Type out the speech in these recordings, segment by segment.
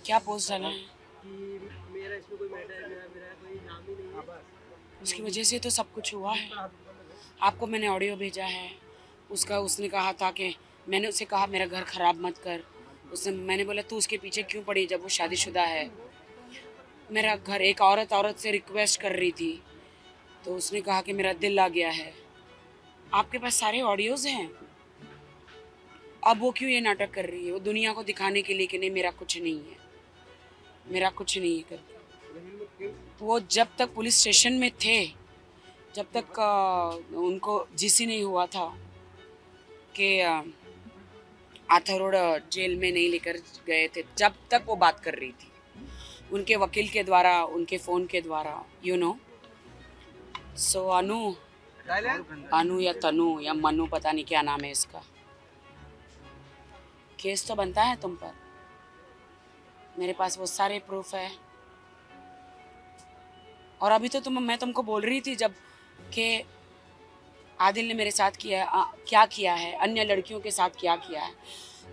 क्या पोस्ट डाला है? कि मेरा इसमें कोई मैटर, मेरा कोई नाम ही नहीं है। उसकी वजह से तो सब कुछ हुआ है। आपको मैंने ऑडियो भेजा है उसका। उसने कहा था कि मैंने उसे कहा मेरा घर ख़राब मत कर। मैंने बोला तू उसके पीछे क्यों पड़ी जब वो शादीशुदा है। मेरा घर एक औरत से रिक्वेस्ट कर रही थी तो उसने कहा कि मेरा दिल आ गया है। आपके पास सारे ऑडियोज़ हैं। अब वो क्यों ये नाटक कर रही है? वो दुनिया को दिखाने के लिए कि नहीं मेरा कुछ नहीं है, मेरा कुछ नहीं है कर। वो जब तक पुलिस स्टेशन में थे, जब तक उनको जीसी नहीं हुआ था कि आथर रोड जेल में नहीं लेकर गए थे, जब तक वो बात कर रही थी उनके वकील के द्वारा, उनके फ़ोन के द्वारा, यू नो। सो अनु, अनु या तनु या मनु, पता नहीं क्या नाम है इसका, केस तो बनता है तुम पर। मेरे पास वो सारे प्रूफ है। और अभी तो मैं तुमको बोल रही थी जब कि आदिल ने मेरे साथ क्या किया है, अन्य लड़कियों के साथ क्या किया है।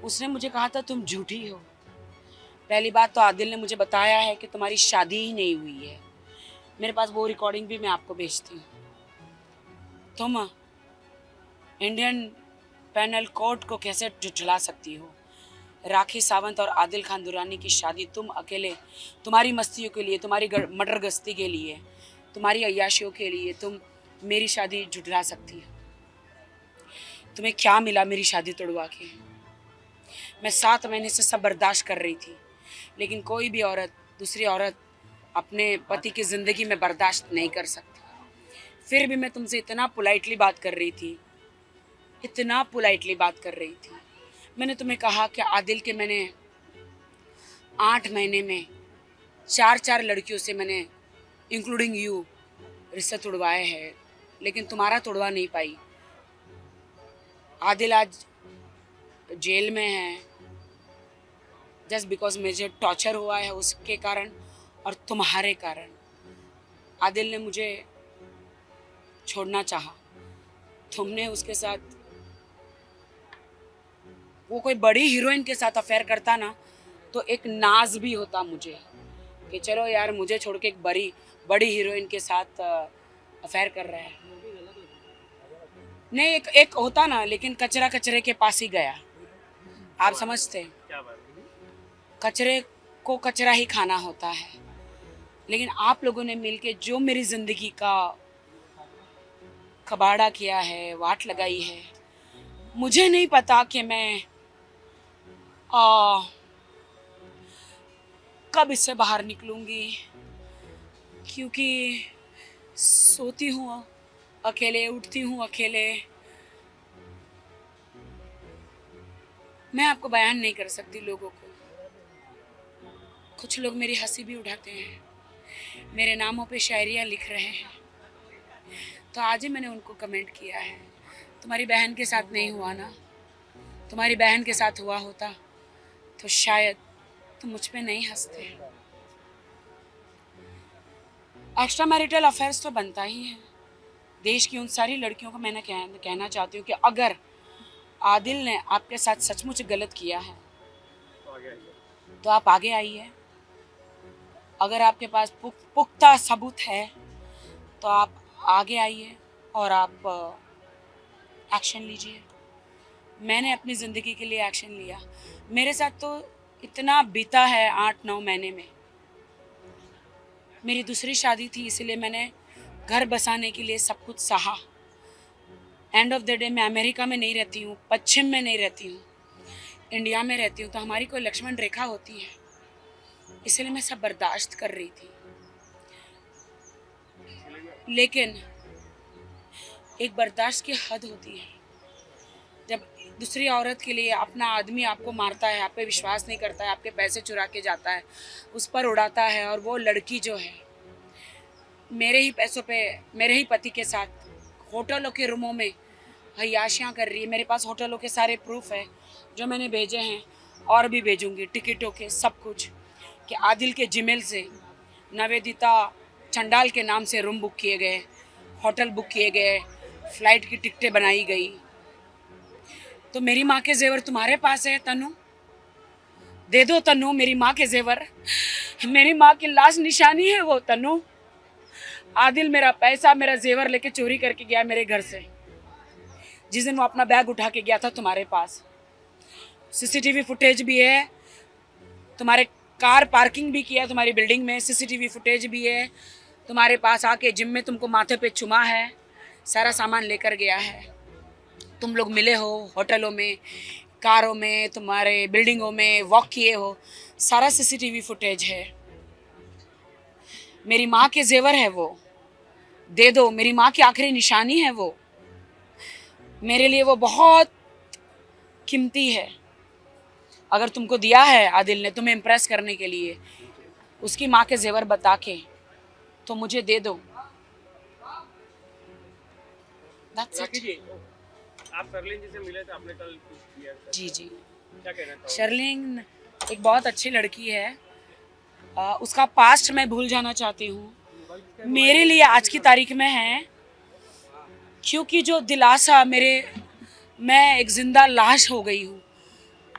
उसने मुझे कहा था तुम झूठी हो। पहली बात तो आदिल ने मुझे बताया है कि तुम्हारी शादी ही नहीं हुई है। मेरे पास वो रिकॉर्डिंग भी मैं आपको भेजती हूँ। तुम इंडियन पैनल कोर्ट को कैसे झुठला सकती हो? राखी सावंत और आदिल खान दुरानी की शादी तुम अकेले, तुम्हारी मस्तियों के लिए, तुम्हारी मटर गश्ती के लिए, तुम्हारी अय्याशियों के लिए तुम मेरी शादी झुठला सकती हो? तुम्हें क्या मिला मेरी शादी तोड़वा के? मैं 7 महीने से सब बर्दाश्त कर रही थी, लेकिन कोई भी औरत दूसरी औरत अपने पति की ज़िंदगी में बर्दाश्त नहीं कर सकती। फिर भी मैं तुमसे इतना पोलाइटली बात कर रही थी, इतना पोलाइटली बात कर रही थी। मैंने तुम्हें कहा कि आदिल के मैंने 8 महीने में 4 लड़कियों से मैंने इंक्लूडिंग यू रिश्ते तोड़वाए हैं, लेकिन तुम्हारा तोड़वा नहीं पाई। आदिल आज जेल में है जस्ट बिकॉज मुझे टॉर्चर हुआ है उसके कारण और तुम्हारे कारण। आदिल ने मुझे छोड़ना चाहा, तुमने उसके साथ, वो कोई बड़ी हीरोइन के साथ अफेयर करता ना तो एक नाज भी होता मुझे कि चलो यार मुझे छोड़ के एक बड़ी हीरोइन के साथ अफेयर कर रहा है। नहीं, एक होता ना, लेकिन कचरा कचरे के पास ही गया। आप समझते हैं? कचरे को कचरा ही खाना होता है। लेकिन आप लोगों ने मिलके जो मेरी जिंदगी का कबाड़ा किया है, वाट लगाई है, मुझे नहीं पता कि मैं आ, कब इससे बाहर निकलूंगी, क्योंकि सोती हूँ अकेले, उठती हूँ अकेले। मैं आपको बयान नहीं कर सकती लोगों को। कुछ लोग मेरी हंसी भी उड़ाते हैं, मेरे नामों पे शायरियाँ लिख रहे हैं। तो आज ही मैंने उनको कमेंट किया है, तुम्हारी बहन के साथ नहीं हुआ ना, तुम्हारी बहन के साथ हुआ होता तो शायद तुम मुझ पे नहीं हंसते। एक्स्ट्रा मैरिटल अफेयर्स तो बनता ही है। देश की उन सारी लड़कियों को मैंने कहना चाहती हूँ कि अगर आदिल ने आपके साथ सचमुच गलत किया है तो आप आगे आइए। अगर आपके पास पुख्ता सबूत है तो आप आगे आइए और आप एक्शन लीजिए। मैंने अपनी ज़िंदगी के लिए एक्शन लिया। मेरे साथ तो इतना बीता है 8-9 महीने में। मेरी दूसरी शादी थी, इसलिए मैंने घर बसाने के लिए सब कुछ सहा। एंड ऑफ द डे मैं अमेरिका में नहीं रहती हूँ, पश्चिम में नहीं रहती हूँ, इंडिया में रहती हूँ, तो हमारी कोई लक्ष्मण रेखा होती है, इसलिए मैं सब बर्दाश्त कर रही थी। लेकिन एक बर्दाश्त की हद होती है। जब दूसरी औरत के लिए अपना आदमी आपको मारता है, आप पे विश्वास नहीं करता है, आपके पैसे चुरा के जाता है, उस पर उड़ाता है, और वो लड़की जो है मेरे ही पैसों पे मेरे ही पति के साथ होटलों के रूमों में हयाशियाँ कर रही है। मेरे पास होटलों के सारे प्रूफ है जो मैंने भेजे हैं, और भी भेजूंगी, टिकटों के सब कुछ, कि आदिल के जीमेल से नवेदिता चंडाल के नाम से रूम बुक किए गए, होटल बुक किए गए, फ्लाइट की टिकटें बनाई गई। तो मेरी माँ के जेवर तुम्हारे पास है तनु, दे दो तन्नू मेरी माँ के जेवर, मेरी माँ की लास्ट निशानी है वो तन्नू। आदिल मेरा पैसा मेरा जेवर लेके चोरी करके गया मेरे घर से, जिस दिन वो अपना बैग उठा के गया था तुम्हारे पास। सीसीटीवी फुटेज भी है, तुम्हारे कार पार्किंग भी किया तुम्हारी बिल्डिंग में, सीसीटीवी फुटेज भी है। तुम्हारे पास आके जिम में तुमको माथे पे चुमा है, सारा सामान लेकर गया है। तुम लोग मिले हो होटलों में, कारों में, तुम्हारे बिल्डिंगों में वॉक किए हो, सारा सीसीटीवी फुटेज है। मेरी माँ के जेवर है वो, दे दो। मेरी माँ की आखिरी निशानी है वो, मेरे लिए वो बहुत कीमती है। अगर तुमको दिया है आदिल ने तुम्हें इम्प्रेस करने के लिए उसकी माँ के जेवर बता के, तो मुझे दे दो। That's rakhi it. जी, आप शर्लिन जी से मिले थे, आपने कल कुछ किया था। जी जी, क्या कहना था? शर्लिन एक बहुत अच्छी लड़की है। उसका पास्ट मैं भूल जाना चाहती हूँ। मेरे लिए आज की तारीख में है, क्योंकि जो दिलासा मैं एक जिंदा लाश हो गई हूँ।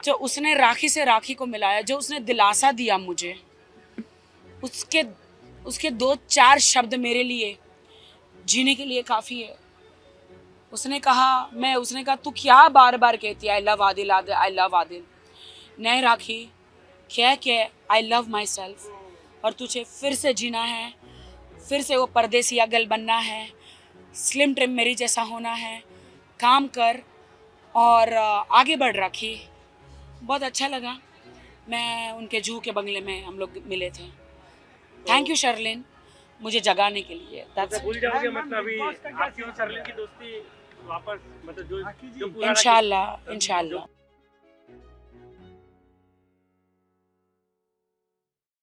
जो उसने राखी से राखी को मिलाया, जो उसने दिलासा दिया मुझे, उसके 2-4 शब्द मेरे लिए जीने के लिए काफ़ी है। उसने कहा तू क्या बार बार कहती है I love Adil, I love Adil. नहीं राखी, कह के आई लव माई सेल्फ, और तुझे फिर से जीना है, फिर से वो परदेसिया गल बनना है, स्लिम ट्रिम मेरी जैसा होना है। काम कर और आगे बढ़ राखी। बहुत अच्छा लगा, मैं उनके जूहू के बंगले में हम लोग मिले थे। थैंक यू शर्लिन, मुझे जगाने के लिए। तो भूल जाओगे मतलब अभी आपकी और शर्लिन की दोस्ती वापस, मतलब जो पुराना इंशाल्लाह इंशाल्लाह।